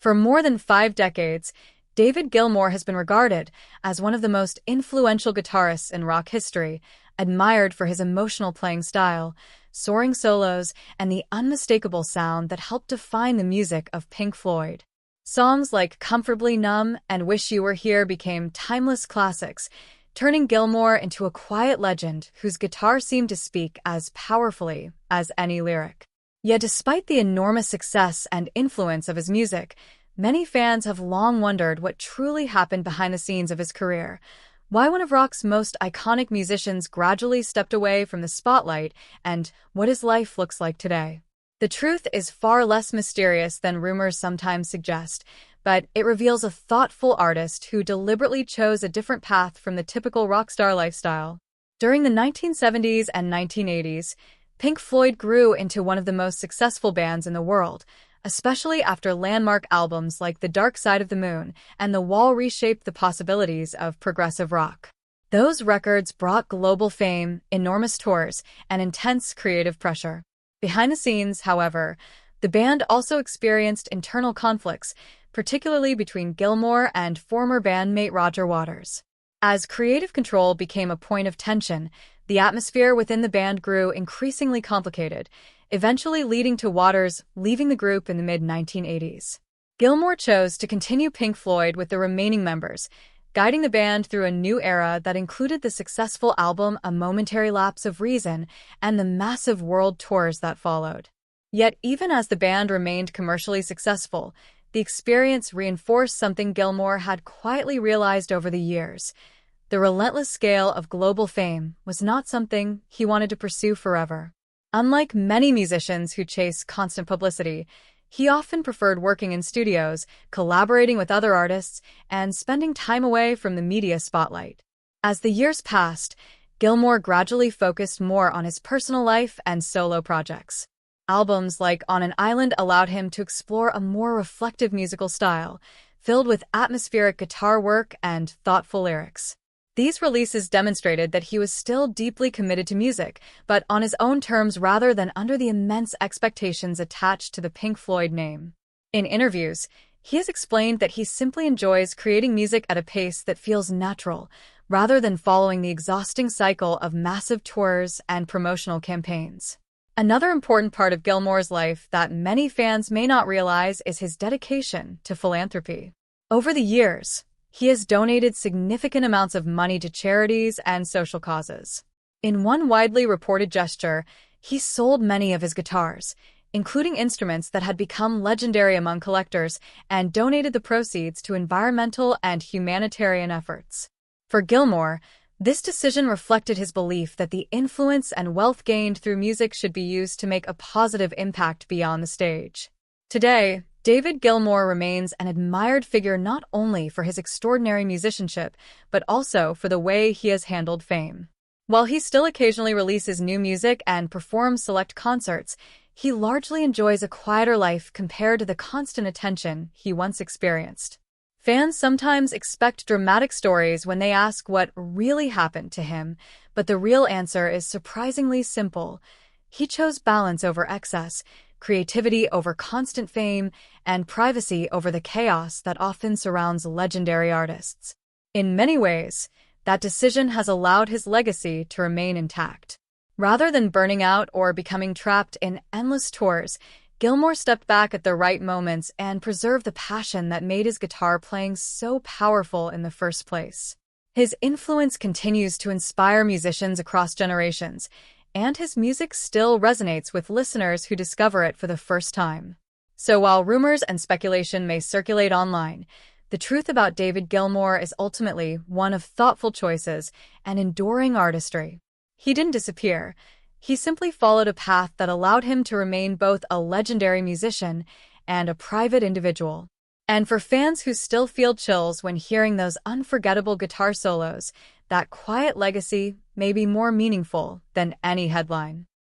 For more than 5 decades, David Gilmour has been regarded as one of the most influential guitarists in rock history, admired for his emotional playing style, soaring solos, and the unmistakable sound that helped define the music of Pink Floyd. Songs like Comfortably Numb and Wish You Were Here became timeless classics, turning Gilmour into a quiet legend whose guitar seemed to speak as powerfully as any lyric. Yet despite the enormous success and influence of his music, many fans have long wondered what truly happened behind the scenes of his career, why one of rock's most iconic musicians gradually stepped away from the spotlight, and what his life looks like today. The truth is far less mysterious than rumors sometimes suggest, but it reveals a thoughtful artist who deliberately chose a different path from the typical rock star lifestyle. During the 1970s and 1980s, Pink Floyd grew into one of the most successful bands in the world, especially after landmark albums like The Dark Side of the Moon and The Wall reshaped the possibilities of progressive rock. Those records brought global fame, enormous tours, and intense creative pressure. Behind the scenes, however, the band also experienced internal conflicts, particularly between Gilmour and former bandmate Roger Waters. As creative control became a point of tension, the atmosphere within the band grew increasingly complicated, eventually leading to Waters leaving the group in the mid-1980s. Gilmour chose to continue Pink Floyd with the remaining members, guiding the band through a new era that included the successful album A Momentary Lapse of Reason and the massive world tours that followed. Yet even as the band remained commercially successful, the experience reinforced something Gilmour had quietly realized over the years. The relentless scale of global fame was not something he wanted to pursue forever. Unlike many musicians who chase constant publicity, he often preferred working in studios, collaborating with other artists, and spending time away from the media spotlight. As the years passed, Gilmour gradually focused more on his personal life and solo projects. Albums like On an Island allowed him to explore a more reflective musical style, filled with atmospheric guitar work and thoughtful lyrics. These releases demonstrated that he was still deeply committed to music, but on his own terms rather than under the immense expectations attached to the Pink Floyd name. In interviews, he has explained that he simply enjoys creating music at a pace that feels natural, rather than following the exhausting cycle of massive tours and promotional campaigns. Another important part of Gilmour's life that many fans may not realize is his dedication to philanthropy. Over the years, he has donated significant amounts of money to charities and social causes. In one widely reported gesture, he sold many of his guitars, including instruments that had become legendary among collectors, and donated the proceeds to environmental and humanitarian efforts. For Gilmour, this decision reflected his belief that the influence and wealth gained through music should be used to make a positive impact beyond the stage. Today, David Gilmour remains an admired figure not only for his extraordinary musicianship, but also for the way he has handled fame. While he still occasionally releases new music and performs select concerts, he largely enjoys a quieter life compared to the constant attention he once experienced. Fans sometimes expect dramatic stories when they ask what really happened to him, but the real answer is surprisingly simple. He chose balance over excess, creativity over constant fame, and privacy over the chaos that often surrounds legendary artists. In many ways, that decision has allowed his legacy to remain intact. Rather than burning out or becoming trapped in endless tours, Gilmour stepped back at the right moments and preserved the passion that made his guitar playing so powerful in the first place. His influence continues to inspire musicians across generations, and his music still resonates with listeners who discover it for the first time. So while rumors and speculation may circulate online, the truth about David Gilmour is ultimately one of thoughtful choices and enduring artistry. He didn't disappear. He simply followed a path that allowed him to remain both a legendary musician and a private individual. And for fans who still feel chills when hearing those unforgettable guitar solos, that quiet legacy may be more meaningful than any headline.